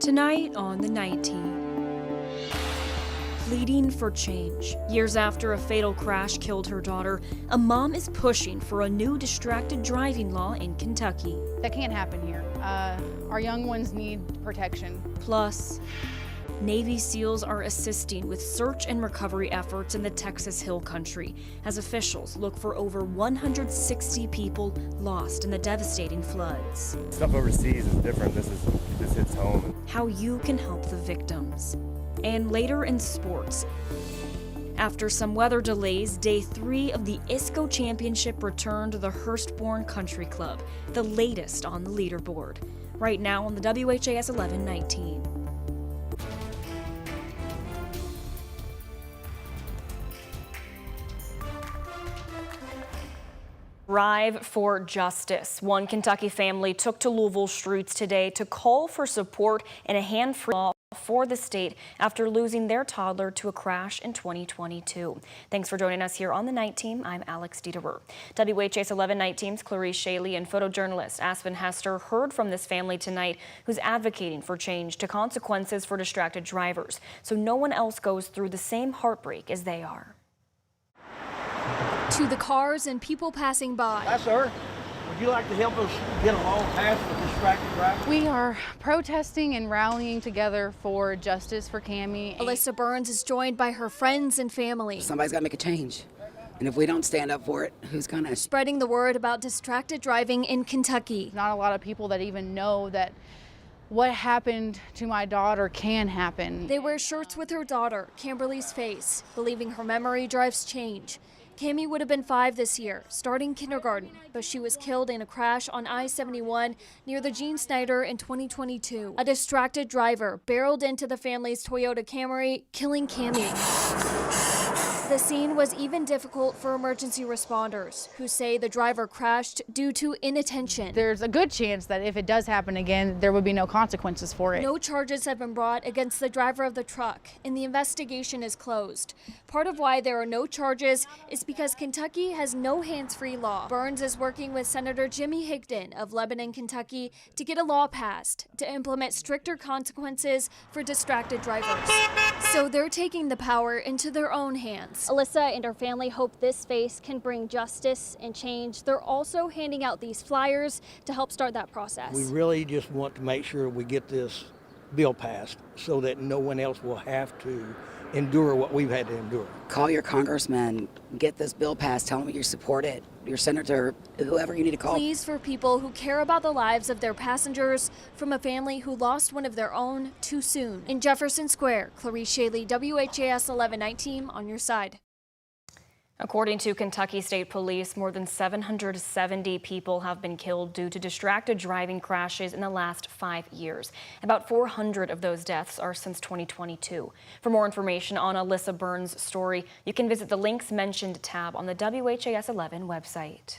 Tonight on the Night Team. Pleading for change. Years after a fatal crash killed her daughter, a mom is pushing for a new distracted driving law in Kentucky. That can't happen here. Our young ones need protection. Plus, Navy SEALs are assisting with search and recovery efforts in the Texas Hill Country as officials look for over 160 people lost in the devastating floods. Stuff overseas is different. This hits home. How you can help the victims. And later in sports, after some weather delays, Day 3 of the ISCO Championship returned to the Hurstbourne Country Club, the latest on the leaderboard. Right now on the WHAS11 Night Team. Drive for Justice. One Kentucky family took to Louisville streets today to call for support and a hand-free law for the state after losing their toddler to a crash in 2022. Thanks for joining us here on the Night Team. I'm Alex Dieterer. WHAS 11 Night Team's Clarice Shaley and photojournalist Aspen Hester heard from this family tonight who's advocating for change to consequences for distracted drivers so no one else goes through the same heartbreak as they are. To the cars and people passing by. Hi, sir. Would you like to help us get a long pass for distracted drivers? We are protesting and rallying together for justice for Cammie. Alyssa Burns is joined by her friends and family. Somebody's got to make a change. And if we don't stand up for it, who's gonna? Spreading the word about distracted driving in Kentucky. Not a lot of people that even know that what happened to my daughter can happen. They wear shirts with her daughter, Kimberly's face, believing her memory drives change. Cammie would have been 5 this year, starting kindergarten, but she was killed in a crash on I-71 near the Gene Snyder in 2022. A distracted driver barreled into the family's Toyota Camry, killing Cammie. The scene was even difficult for emergency responders, who say the driver crashed due to inattention. There's a good chance that if it does happen again, there would be no consequences for it. No charges have been brought against the driver of the truck, and the investigation is closed. Part of why there are no charges is because Kentucky has no hands-free law. Burns is working with Senator Jimmy Higdon of Lebanon, Kentucky, to get a law passed to implement stricter consequences for distracted drivers. So they're taking the power into their own hands. Alyssa and her family hope this space can bring justice and change. They're also handing out these flyers to help start that process. We really just want to make sure we get this bill passed so that no one else will have to endure what we've had to endure. Call your congressman, get this bill passed, tell them you support it, your senator, whoever you need to call. Pleas for people who care about the lives of their passengers from a family who lost one of their own too soon. In Jefferson Square, Clarice Shaley, WHAS 11 Night Team on your side. According to Kentucky State Police, more than 770 people have been killed due to distracted driving crashes in the last 5 years. About 400 of those deaths are since 2022. For more information on Alyssa Burns' story, you can visit the links mentioned tab on the WHAS 11 website.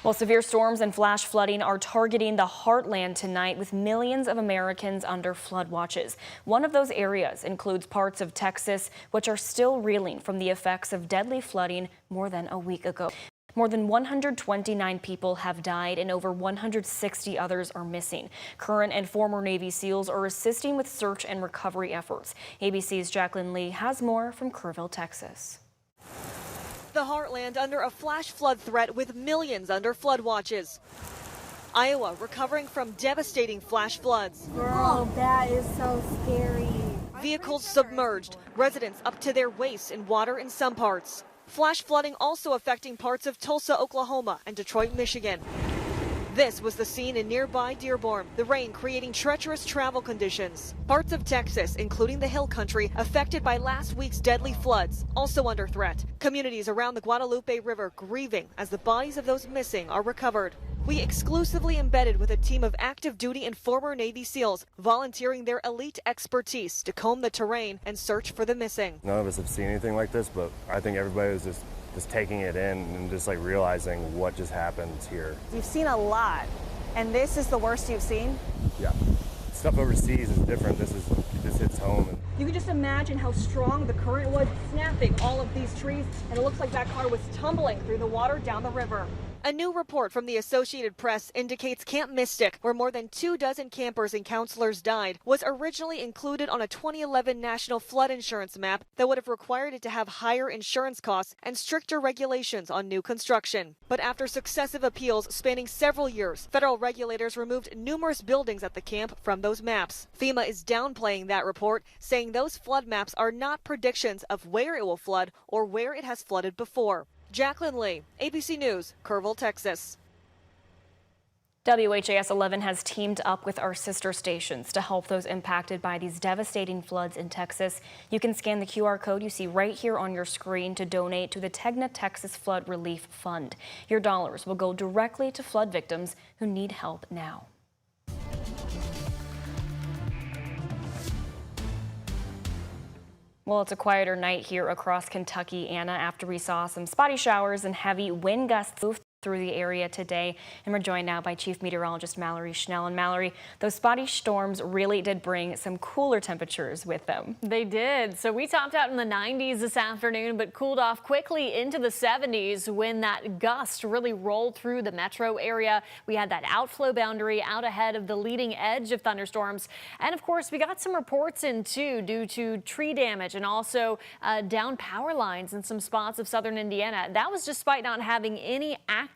Well, severe storms and flash flooding are targeting the heartland tonight with millions of Americans under flood watches. One of those areas includes parts of Texas, which are still reeling from the effects of deadly flooding more than a week ago. More than 129 people have died and over 160 others are missing. Current and former Navy SEALs are assisting with search and recovery efforts. ABC's Jacqueline Lee has more from Kerrville, Texas. The heartland under a flash flood threat with millions under flood watches. Iowa recovering from devastating flash floods. Girl, that is so scary. Vehicles submerged, residents up to their waists in water in some parts. Flash flooding also affecting parts of Tulsa, Oklahoma and Detroit, Michigan. This was the scene in nearby Dearborn, the rain creating treacherous travel conditions. Parts of Texas, including the Hill Country, affected by last week's deadly floods, also under threat. Communities around the Guadalupe River grieving as the bodies of those missing are recovered. We exclusively embedded with a team of active duty and former Navy SEALs, volunteering their elite expertise to comb the terrain and search for the missing. None of us have seen anything like this, but I think everybody was just taking it in and just like realizing what just happened here. You've seen a lot, and this is the worst you've seen? Yeah. Stuff overseas is different. This hits home. You can just imagine how strong the current was, snapping all of these trees, and it looks like that car was tumbling through the water down the river. A new report from the Associated Press indicates Camp Mystic, where more than 24 campers and counselors died, was originally included on a 2011 national flood insurance map that would have required it to have higher insurance costs and stricter regulations on new construction. But after successive appeals spanning several years, federal regulators removed numerous buildings at the camp from those maps. FEMA is downplaying that report, saying those flood maps are not predictions of where it will flood or where it has flooded before. Jacqueline Lee, ABC News, Kerrville, Texas. WHAS11 has teamed up with our sister stations to help those impacted by these devastating floods in Texas. You can scan the QR code you see right here on your screen to donate to the Tegna Texas Flood Relief Fund. Your dollars will go directly to flood victims who need help now. Well, it's a quieter night here across Kentucky, Anna, after we saw some spotty showers and heavy wind gusts move through the area today. And we're joined now by Chief Meteorologist Mallory Schnell. And Mallory, those spotty storms really did bring some cooler temperatures with them. They did. So we topped out in the 90s this afternoon, but cooled off quickly into the 70s when that gust really rolled through the metro area. We had that outflow boundary out ahead of the leading edge of thunderstorms. And of course, we got some reports in too due to tree damage and also down power lines in some spots of southern Indiana. That was despite not having any active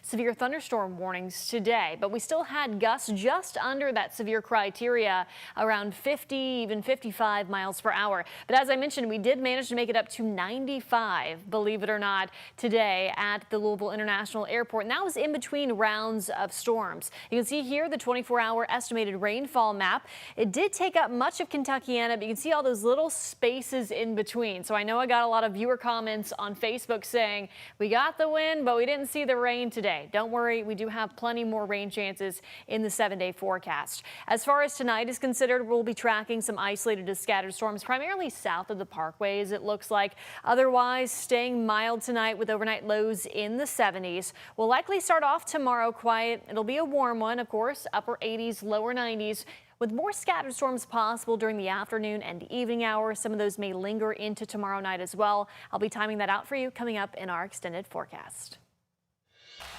severe thunderstorm warnings today, but we still had gusts just under that severe criteria, around 50, even 55 miles per hour. But as I mentioned, we did manage to make it up to 95, believe it or not, today at the Louisville International Airport. And that was in between rounds of storms. You can see here the 24-hour estimated rainfall map. It did take up much of Kentuckiana, but you can see all those little spaces in between. So I know I got a lot of viewer comments on Facebook saying, we got the wind, but we didn't see the rain today. Don't worry, we do have plenty more rain chances in the 7-day forecast. As far as tonight is considered, we'll be tracking some isolated to scattered storms, primarily south of the parkways, it looks like. Otherwise, staying mild tonight with overnight lows in the 70s. We'll likely start off tomorrow quiet. It'll be a warm one, of course, upper 80s, lower 90s. With more scattered storms possible during the afternoon and evening hours. Some of those may linger into tomorrow night as well. I'll be timing that out for you coming up in our extended forecast.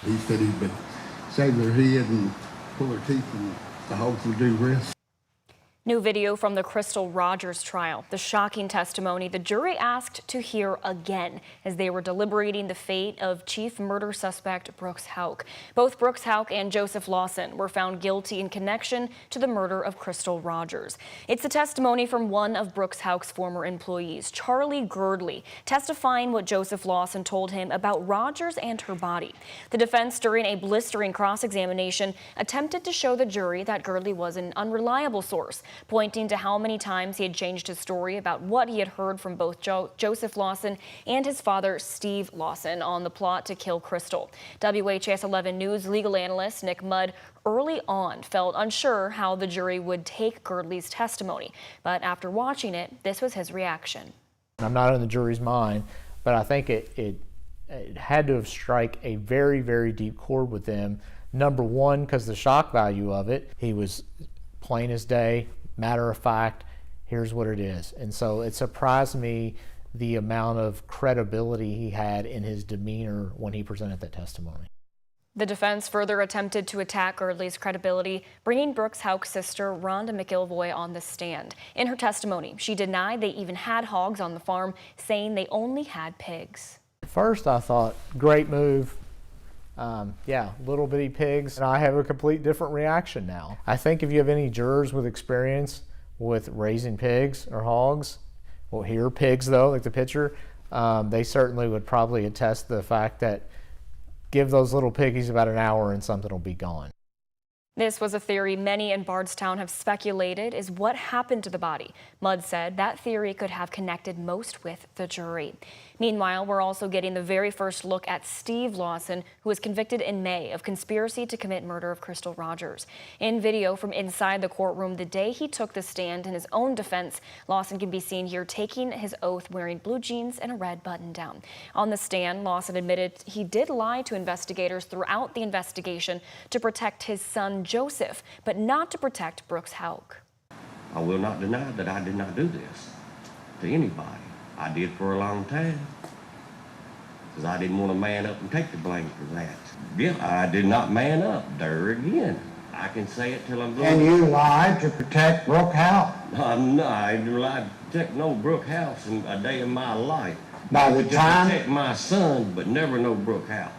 He said he'd been shave their head and pull their teeth and the hogs would do rest. New video from the Crystal Rogers trial. The shocking testimony the jury asked to hear again as they were deliberating the fate of chief murder suspect Brooks Houck. Both Brooks Houck and Joseph Lawson were found guilty in connection to the murder of Crystal Rogers. It's the testimony from one of Brooks Houck's former employees, Charlie Girdley, testifying what Joseph Lawson told him about Rogers and her body. The defense, during a blistering cross-examination, attempted to show the jury that Girdley was an unreliable source, pointing to how many times he had changed his story about what he had heard from both Joseph Lawson and his father, Steve Lawson, on the plot to kill Crystal. WHAS11 News legal analyst Nick Mudd early on felt unsure how the jury would take Girdley's testimony, but after watching it, this was his reaction. I'm not in the jury's mind, but I think it had to have struck a very, very deep chord with them. Number one, because the shock value of it, he was plain as day, matter of fact, here's what it is. And so it surprised me the amount of credibility he had in his demeanor when he presented that testimony. The defense further attempted to attack Girdley's credibility, bringing Brooks Houck's sister, Rhonda McIlvoy, on the stand. In her testimony, she denied they even had hogs on the farm, saying they only had pigs. First, I thought, great move. Yeah, little bitty pigs. And I have a complete different reaction now. I think if you have any jurors with experience with raising pigs or hogs, well, here pigs though, like the picture, they certainly would probably attest to the fact that give those little piggies about an hour and something will be gone. This was a theory many in Bardstown have speculated is what happened to the body. Mudd said that theory could have connected most with the jury. Meanwhile, we're also getting the very first look at Steve Lawson, who was convicted in May of conspiracy to commit murder of Crystal Rogers. In video from inside the courtroom the day he took the stand in his own defense, Lawson can be seen here taking his oath wearing blue jeans and a red button-down. On the stand, Lawson admitted he did lie to investigators throughout the investigation to protect his son Joseph, but not to protect Brooks Houck. I will not deny that I did not do this to anybody. I did for a long time. because I didn't want to man up and take the blame for that. Yeah, I did not man up there again. I can say it till I'm blue. And you lied to protect Brooke House. No, I didn't lie to protect no Brooke House in a day of my life. By the Just time protect my son, but never no Brooke House.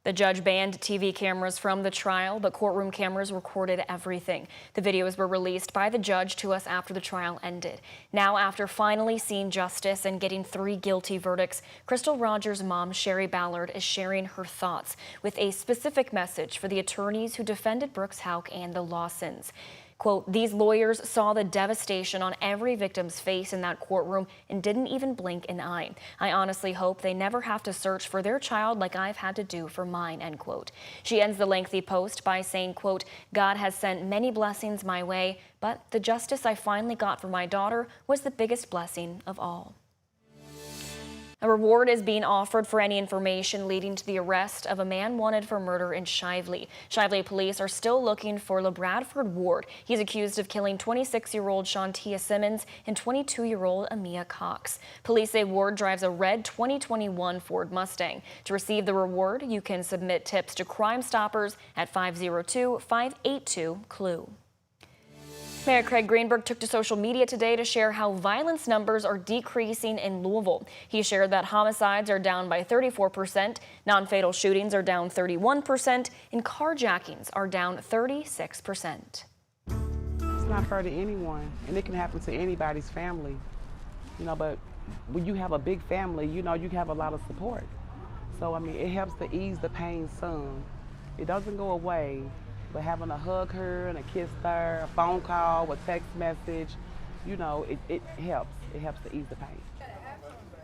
The judge banned TV cameras from the trial, but courtroom cameras recorded everything. The videos were released by the judge to us after the trial ended. Now, after finally seeing justice and getting 3 guilty verdicts, Crystal Rogers' mom, Sherry Ballard, is sharing her thoughts with a specific message for the attorneys who defended Brooks Houck and the Lawsons. Quote, "These lawyers saw the devastation on every victim's face in that courtroom and didn't even blink an eye. I honestly hope they never have to search for their child like I've had to do for mine," end quote. She ends the lengthy post by saying, quote, "God has sent many blessings my way, but the justice I finally got for my daughter was the biggest blessing of all." A reward is being offered for any information leading to the arrest of a man wanted for murder in Shively. Shively police are still looking for LeBradford Ward. He's accused of killing 26-year-old Shantia Simmons and 22-year-old Amia Cox. Police say Ward drives a red 2021 Ford Mustang. To receive the reward, you can submit tips to Crime Stoppers at 502-582-CLUE. Mayor Craig Greenberg took to social media today to share how violence numbers are decreasing in Louisville. He shared that homicides are down by 34%, non-fatal shootings are down 31%, and carjackings are down 36%. It's not fair to anyone, and it can happen to anybody's family, but when you have a big family, you have a lot of support. So, it helps to ease the pain some. It doesn't go away. But having to hug her and a kiss her, a phone call, a text message, it helps. It helps to ease the pain.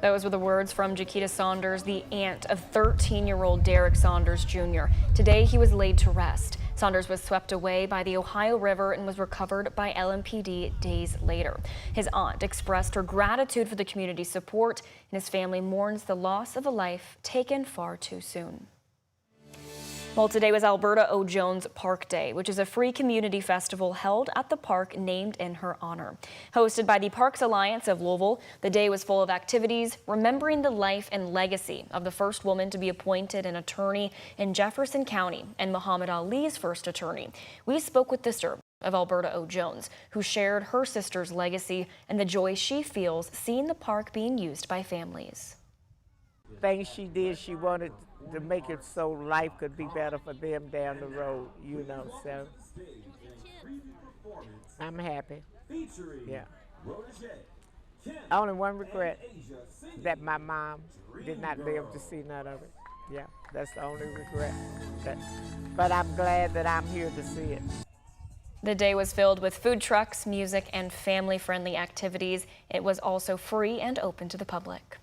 Those were the words from Jaquita Saunders, the aunt of 13-year-old Derek Saunders Jr. Today, he was laid to rest. Saunders was swept away by the Ohio River and was recovered by LMPD days later. His aunt expressed her gratitude for the community support, and his family mourns the loss of a life taken far too soon. Well, today was Alberta O. Jones Park Day, which is a free community festival held at the park named in her honor. Hosted by the Parks Alliance of Louisville, the day was full of activities remembering the life and legacy of the first woman to be appointed an attorney in Jefferson County and Muhammad Ali's first attorney. We spoke with the sister of Alberta O. Jones, who shared her sister's legacy and the joy she feels seeing the park being used by families. Things she did, she wanted to make it so life could be better for them down the road, so I'm happy. Yeah. Only one regret, that my mom did not live to see none of it. Yeah, that's the only regret. But I'm glad that I'm here to see it. The day was filled with food trucks, music, and family-friendly activities. It was also free and open to the public.